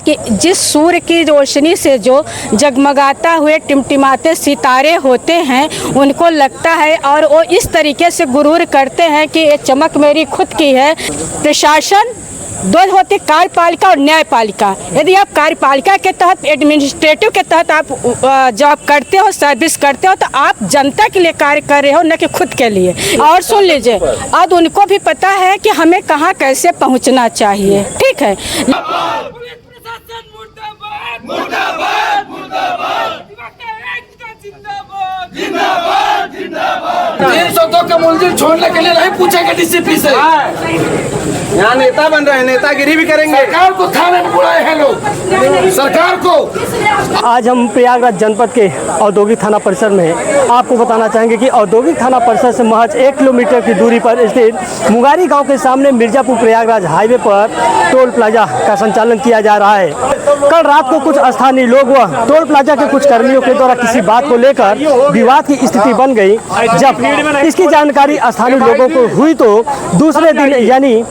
कि जिस सूर्य की रोशनी से जो जगमगाता हुए टिमटिमाते सितारे होते हैं उनको लगता है और वो इस तरीके से गुरूर करते हैं कि ये चमक मेरी खुद की है। प्रशासन दो होती, कार्यपालिका और न्यायपालिका। यदि आप कार्यपालिका के तहत एडमिनिस्ट्रेटिव के तहत आप जॉब करते हो, सर्विस करते हो, तो आप जनता के लिए कार्य कर रहे हो, न कि खुद के लिए। और सुन लीजिए, अब उनको भी पता है कि हमें कहाँ कैसे पहुँचना चाहिए। ठीक है। 302 का मुलजिम छोड़ने के लिए नहीं पूछेगा डीसीपी से। यहाँ नेता बन रहे हैं, नेतागिरी भी करेंगे। सरकार को थाने में बुलाए हैं लोग, सरकार को। आज हम प्रयागराज जनपद के औद्योगिक थाना परिसर में हैं। आपको बताना चाहेंगे कि औद्योगिक थाना परिसर से महज 1 किलोमीटर की दूरी पर स्थित मुंगारी गांव के सामने मिर्जापुर प्रयागराज हाईवे पर टोल प्लाजा का संचालन किया जा रहा है। कल रात को कुछ स्थानीय लोग व टोल प्लाजा के कुछ कर्मियों के द्वारा किसी बात को लेकर विवाद की स्थिति बन गई। जब इसकी जानकारी स्थानीय लोगों को हुई तो दूसरे दिन यानी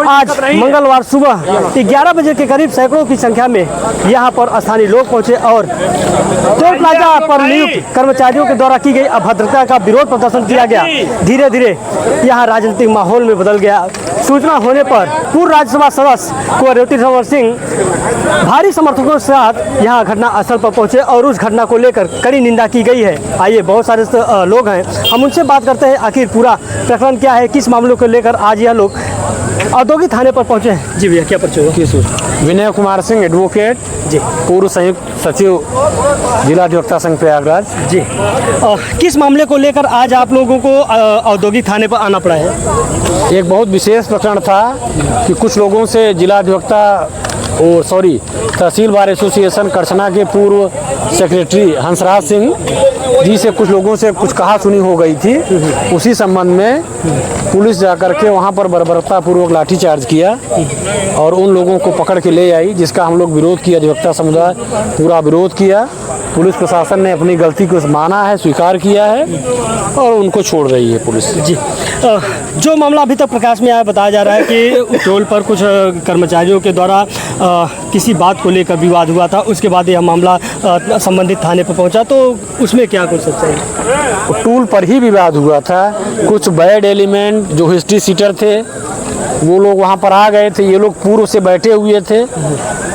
आज मंगलवार सुबह 11 बजे के करीब सैकड़ों की संख्या में यहां पर स्थानीय लोग पहुंचे और टोल प्लाजा पर नियुक्त कर्मचारियों के द्वारा की गई अभद्रता का विरोध प्रदर्शन किया गया। धीरे धीरे यहां राजनीतिक माहौल में बदल गया। सूचना होने पर पूर्व राज्यसभा सदस्य कुंवर रेवती रमन सिंह भारी समर्थकों के साथ यहां घटना स्थल पर पहुंचे और उस घटना को लेकर कड़ी निंदा की गई है। आइए, बहुत सारे लोग हैं, हम उनसे बात करते हैं आखिर पूरा प्रकरण क्या है, किस मामलों को लेकर आज यह लोग औद्योगिक थाने पर पहुंचे हैं। जी भैया, क्या परिचय हुआ? विनय कुमार सिंह, एडवोकेट जी, पूर्व संयुक्त सचिव जिला अधिवक्ता संघ प्रयागराज जी। किस मामले को लेकर आज आप लोगों को औद्योगिक थाने पर आना पड़ा है? एक बहुत विशेष प्रकरण था कि कुछ लोगों से जिला अधिवक्ता तहसील बार एसोसिएशन करछना के पूर्व सेक्रेटरी हंसराज सिंह जी से कुछ लोगों से कुछ कहा सुनी हो गई थी। उसी संबंध में पुलिस जाकर के वहां पर बर्बरतापूर्वक लाठीचार्ज किया और उन लोगों को पकड़ के ले आई, जिसका हम लोग विरोध किया। अधिवक्ता समुदाय पूरा विरोध किया। पुलिस प्रशासन ने अपनी गलती को माना है, स्वीकार किया है और उनको छोड़ रही है पुलिस जी। जो मामला अभी तक प्रकाश में आया, बताया जा रहा है कि टोल पर कुछ कर्मचारियों के द्वारा किसी बात को लेकर विवाद हुआ था, उसके बाद यह मामला संबंधित थाने पर पहुंचा, तो उसमें क्या कुछ सच्चाई है? टोल पर ही विवाद हुआ था। कुछ बैड एलिमेंट जो हिस्ट्री सीटर थे वो लोग वहां पर आ गए थे। ये लोग पूर्व से बैठे हुए थे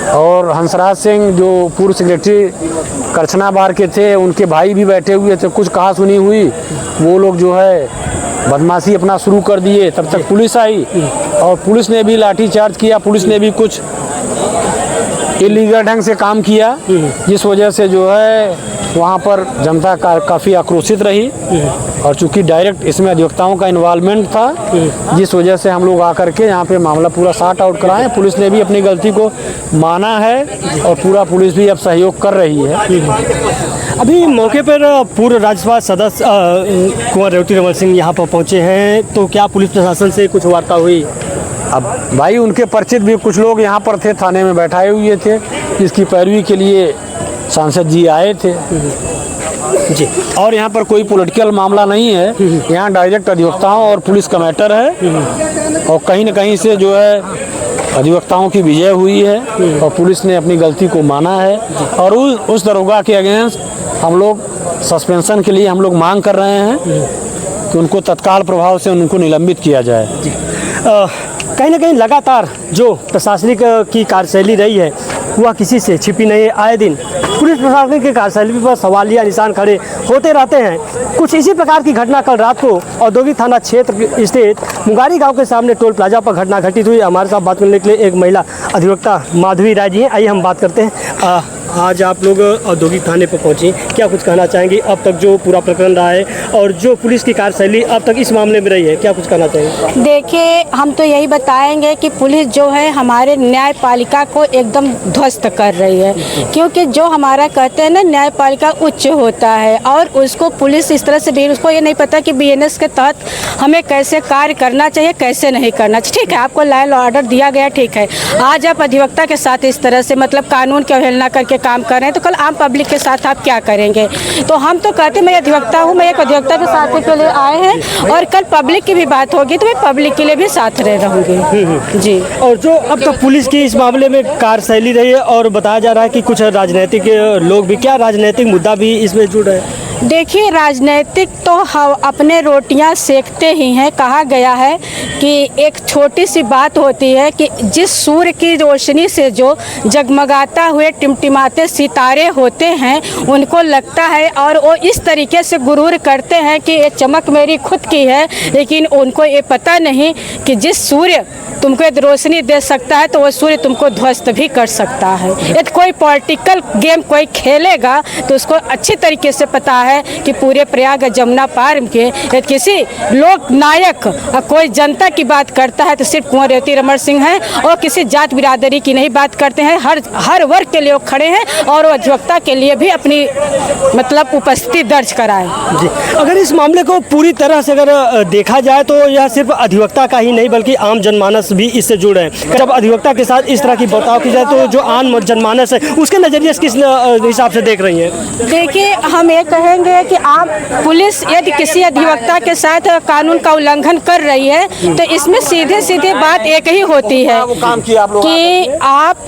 और हंसराज सिंह जो पूर्व सेक्रेटरी करछना बार के थे, उनके भाई भी बैठे हुए थे। कुछ कहा सुनी हुई, वो लोग जो है बदमाशी अपना शुरू कर दिए। तब तक पुलिस आई और पुलिस ने भी लाठीचार्ज किया। पुलिस ने भी कुछ इलीगल ढंग से काम किया, जिस वजह से जो है वहाँ पर जनता काफ़ी आक्रोशित रही। और चूंकि डायरेक्ट इसमें अधिवक्ताओं का इन्वॉल्वमेंट था, जिस वजह से हम लोग आकर के यहाँ पे मामला पूरा सॉर्ट आउट कराएं। पुलिस ने भी अपनी गलती को माना है और पूरा पुलिस भी अब सहयोग कर रही है। अभी मौके पर पूर्व राज्यसभा सदस्य कुंवर रेवती रमन सिंह यहाँ पर पहुँचे हैं, तो क्या पुलिस प्रशासन से कुछ वार्ता हुई? अब भाई, उनके परिचित भी कुछ लोग यहाँ पर थे, थाने में बैठाए हुए थे, जिसकी पैरवी के लिए सांसद जी आए थे जी। और यहाँ पर कोई पॉलिटिकल मामला नहीं है, यहाँ डायरेक्ट अधिवक्ताओं और पुलिस का मैटर है। और कहीं न कहीं से जो है अधिवक्ताओं की विजय हुई है और पुलिस ने अपनी गलती को माना है। और उस दरोगा के अगेंस्ट हम लोग सस्पेंशन के लिए हम लोग मांग कर रहे हैं कि उनको तत्काल प्रभाव से उनको निलंबित किया जाए। कहीं ना कहीं लगातार जो प्रशासनिक की कार्यशैली रही है वह किसी से छिपी नहीं। आए दिन पुलिस प्रशासन की कार्यशैली पर सवालिया निशान खड़े होते रहते हैं। कुछ इसी प्रकार की घटना कल रात को औद्योगिक थाना क्षेत्र स्थित मुंगारी गांव के सामने टोल प्लाजा पर घटना घटित हुई। हमारे साथ बात करने के लिए एक महिला अधिवक्ता माधवी राय जी हैं। आइए हम बात करते हैं। आज आप लोग औद्योगिक थाने पर पहुंची, क्या कुछ कहना चाहेंगे अब तक जो पूरा प्रकरण रहा है और जो पुलिस की कार्यशैली अब तक इस मामले में रही है, क्या कुछ कहना चाहेंगे? देखिए, हम तो यही बताएंगे कि पुलिस जो है हमारे न्यायपालिका को एकदम ध्वस्त कर रही है, क्योंकि जो हमारा कहते हैं ना न्यायपालिका उच्च होता है और उसको पुलिस इस तरह से भी, उसको ये नहीं पता कि बीएनएस के तहत हमें कैसे कार्य करना चाहिए, कैसे नहीं करना चाहिए। ठीक है, आपको लॉ एंड ऑर्डर दिया गया, ठीक है। आज आप अधिवक्ता के साथ इस तरह से मतलब कानून की अवहेलना करके काम कर रहे हैं तो कल आम पब्लिक के साथ आप क्या करेंगे। तो हम तो कहते मैं अधिवक्ता हूँ, मैं एक अधिवक्ता के साथ के लिए आए हैं और कल पब्लिक की भी बात होगी तो मैं पब्लिक के लिए भी साथ रह रहूँगी जी। और जो अब तो पुलिस की इस मामले में कार्यशैली रही है और बताया जा रहा है कि कुछ राजनीतिक लोग भी, क्या राजनीतिक मुद्दा भी इसमें जुड़ है? देखिए, राजनीतिक तो हम अपने रोटियां सेकते ही हैं। कहा गया है कि एक छोटी सी बात होती है कि जिस सूर्य की रोशनी से जो जगमगाता हुए टिमटिमाते सितारे होते हैं उनको लगता है और वो इस तरीके से गुरूर करते हैं कि ये चमक मेरी खुद की है, लेकिन उनको ये पता नहीं कि जिस सूर्य तुमको रोशनी दे सकता है तो वो सूर्य तुमको ध्वस्त भी कर सकता है। यदि कोई पॉलिटिकल गेम कोई खेलेगा तो उसको अच्छी तरीके से पता है कि पूरे प्रयाग जमुना पार के यदि किसी लोक नायक कोई जनता की बात करता है तो सिर्फ कुंवर रेवती रमन सिंह हैं और किसी जात बिरादरी की नहीं बात करते हैं। हर वर्ग के लोग खड़े हैं और वो अधिवक्ता के लिए भी अपनी मतलब उपस्थिति दर्ज कराए जी। अगर इस मामले को पूरी तरह से अगर देखा जाए तो यह सिर्फ अधिवक्ता का ही नहीं बल्कि आम जनमानस भी इससे जुड़े हैं। जब अधिवक्ता के साथ इस तरह की बर्ताव की जाए तो जो आम जनमानस है उसके नजरिए से किस हिसाब से देख रही हैं? देखिए, हम ये कहेंगे कि आप पुलिस यदि किसी अधिवक्ता के साथ कानून का उल्लंघन कर रही है तो इसमें सीधे सीधे बात एक ही होती है कि आप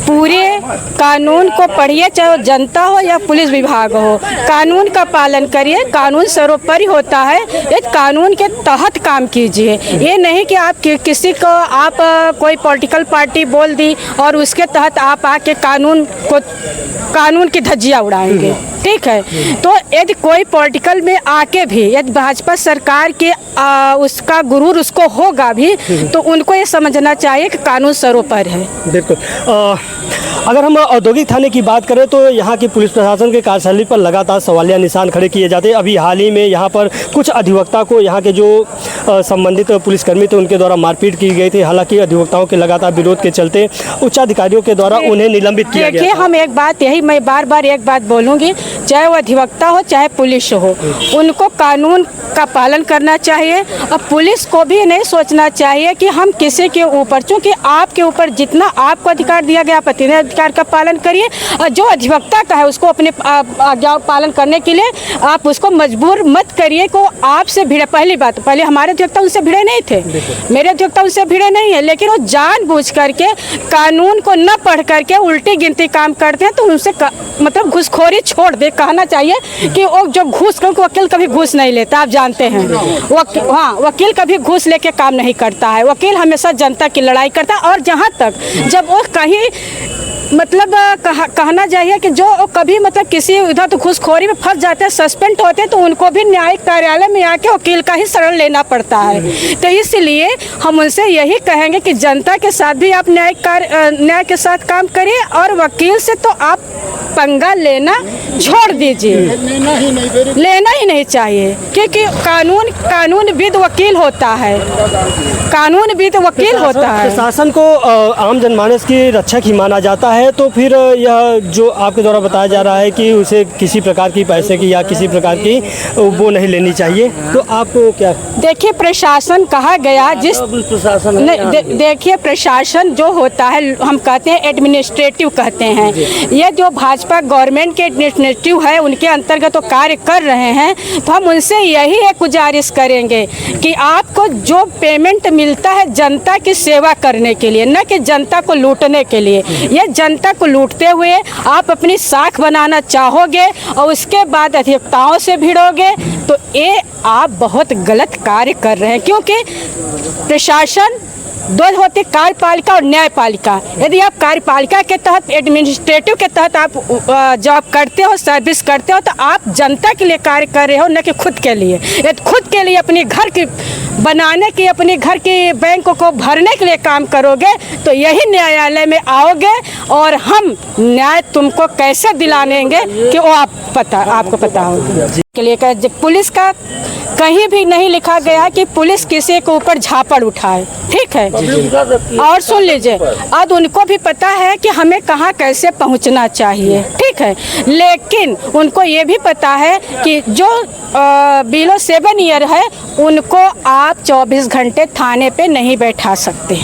पूरे कानून को पढ़िए, चाहे वो जनता हो या पुलिस विभाग हो, कानून का पालन करिए। कानून सर्वोपरि होता है, यदि कानून के तहत काम कीजिए। ये नहीं कि आप किसी को आप कोई पॉलिटिकल पार्टी बोल दी और उसके तहत आप आके कानून की धज्जियाँ उड़ाएंगे, ठीक है। तो यदि कोई पॉलिटिकल में आके भी यदि भाजपा सरकार के उसका गुरूर उसको होगा भी तो उनको ये समझना चाहिए कि कानून सर्वोपरि है। बिल्कुल। अगर हम औद्योगिक थाने की बात करें तो यहाँ की पुलिस प्रशासन के कार्यशैली पर लगातार सवालिया निशान खड़े किए जाते हैं। अभी हाल ही में यहाँ पर कुछ अधिवक्ता को यहाँ के जो संबंधित पुलिसकर्मी थे उनके द्वारा मारपीट की गई थी। हालांकि अधिवक्ताओं के लगातार विरोध के चलते उच्चाधिकारियों के द्वारा उन्हें निलंबित किया गया। देखिए, हम एक बात मैं बार बार एक बात बोलूँगी, चाहे वो अधिवक्ता हो चाहे पुलिस हो, उनको कानून का पालन करना चाहिए और पुलिस को भी नहीं सोचना चाहिए कि हम किसी के ऊपर, चूँकि आपके ऊपर जितना आपको अधिकार दिया गया आप उतने अधिकार का पालन करिए और जो अधिवक्ता का है उसको अपने आज्ञा पालन करने के लिए आप उसको मजबूर मत करिए को आपसे भिड़े। पहली बात, पहले हमारे अधिवक्ता उनसे भिड़े नहीं थे, मेरे अधिवक्ता उनसे भिड़े नहीं है, लेकिन वो जानबूझ करके कानून को न पढ़ करके उल्टी गिनती काम करते हैं तो उनसे मतलब घूसखोरी छोड़ दे। कहना चाहिए कि वो जो घूस, क्योंकि वकील कभी घूस नहीं लेता, आप जानते हैं। वकील कभी घूस लेके काम नहीं करता है, वकील हमेशा जनता की लड़ाई करता है। और जहाँ तक जब वो कहीं मतलब कहना चाहिए कि जो कभी मतलब किसी इधर तो घूसखोरी में फंस जाते हैं, सस्पेंड होते हैं, तो उनको भी न्यायिक कार्यालय में आके वकील का ही शरण लेना पड़ता है। तो इसलिए हम उनसे यही कहेंगे कि जनता के साथ भी आप न्याय के साथ काम करिए और वकील से तो आप पंगा लेना छोड़ दीजिए, लेना ही नहीं चाहिए, क्योंकि कानूनविद वकील होता है, कानूनविद वकील होता है। प्रशासन को आम जनमानस की रक्षक ही माना जाता है, तो फिर यह जो आपके द्वारा बताया जा रहा है कि उसे किसी प्रकार की पैसे की या किसी प्रकार की वो नहीं लेनी चाहिए, तो आपको क्या? देखिए, प्रशासन कहा गया जिस प्रशासन देखिए, प्रशासन जो होता है हम कहते हैं एडमिनिस्ट्रेटिव कहते हैं, ये जो भाजपा गवर्नमेंट के एडमिनिस्ट्रेटिव है उनके अंतर्गत तो कार्य कर रहे हैं। तो हम उनसे यही एक गुजारिश करेंगे कि आपको जो पेमेंट मिलता है जनता की सेवा करने के लिए, न कि जनता को लूटने के लिए। ये जनता को लूटते हुए आप अपनी साख बनाना चाहोगे और उसके बाद अधिवक्ताओं से भिड़ोगे तो ये आप बहुत गलत कार्य कर रहे हैं, क्योंकि प्रशासन दो होते, कार्यपालिका और न्यायपालिका। यदि आप कार्यपालिका के तहत, एडमिनिस्ट्रेटिव के तहत आप जॉब करते हो, सर्विस करते हो, तो आप जनता के लिए कार्य कर रहे हो, न कि खुद के लिए। यदि खुद के लिए अपने घर की बनाने की, अपने घर के बैंक को भरने के लिए काम करोगे तो यही न्यायालय में आओगे और हम न्याय तुमको कैसे दिलानेंगे कि वो आपको पता होगा। के लिए पुलिस का कहीं भी नहीं लिखा गया कि पुलिस किसी के ऊपर झापड़ उठाए, ठीक है। और सुन लीजिए, अब उनको भी पता है कि हमें कहाँ कैसे पहुँचना चाहिए, ठीक है, लेकिन उनको ये भी पता है कि जो बिलो 7 ईयर है उनको आप 24 घंटे थाने पे नहीं बैठा सकते।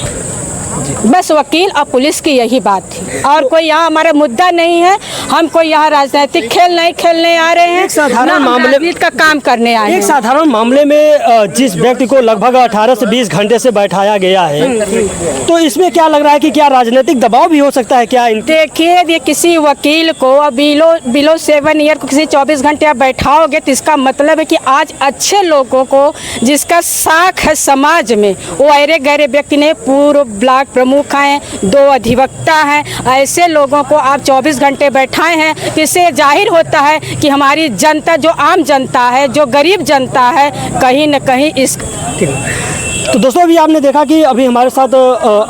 बस वकील और पुलिस की यही बात थी, और कोई यहाँ हमारा मुद्दा नहीं है। हम कोई यहाँ राजनीतिक खेल नहीं खेलने आ रहे हैं, एक साधारण ना हम मामले राजनीति का काम करने आए एक हैं। साधारण मामले में जिस व्यक्ति को लगभग 18 से 20 घंटे से बैठाया गया है, तो इसमें क्या लग रहा है कि क्या राजनीतिक दबाव भी हो सकता है क्या? देखिए, ये किसी वकील को बिलो 7 ईयर को किसी 24 घंटे आप बैठाओगे तो इसका मतलब है कि आज अच्छे लोगों को, जिसका साख है समाज में, वो अरे गहरे व्यक्ति ने, पूर्व ब्लॉक प्रमुख हैं, 2 अधिवक्ता हैं, ऐसे लोगों को आप 24 घंटे बैठाए हैं, तो इससे जाहिर होता है कि हमारी जनता, जो आम जनता है, जो गरीब जनता है, कहीं न कहीं इस तो दोस्तों, अभी आपने देखा कि अभी हमारे साथ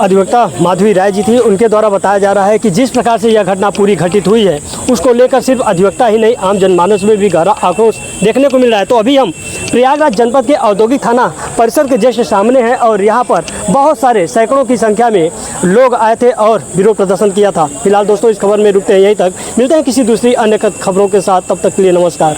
अधिवक्ता माधवी राय जी थी। उनके द्वारा बताया जा रहा है कि जिस प्रकार से यह घटना पूरी घटित हुई है, उसको लेकर सिर्फ अधिवक्ता ही नहीं, आम जनमानस में भी गहरा आक्रोश देखने को मिल रहा है। तो अभी हम प्रयागराज जनपद के औद्योगिक थाना परिसर के जस्ट सामने हैं और यहाँ पर बहुत सारे सैकड़ों की संख्या में लोग आए थे और विरोध प्रदर्शन किया था। फिलहाल दोस्तों, इस खबर में रुकते हैं यहीं तक। मिलते हैं किसी दूसरी अन्य खबरों के साथ, तब तक के लिए नमस्कार।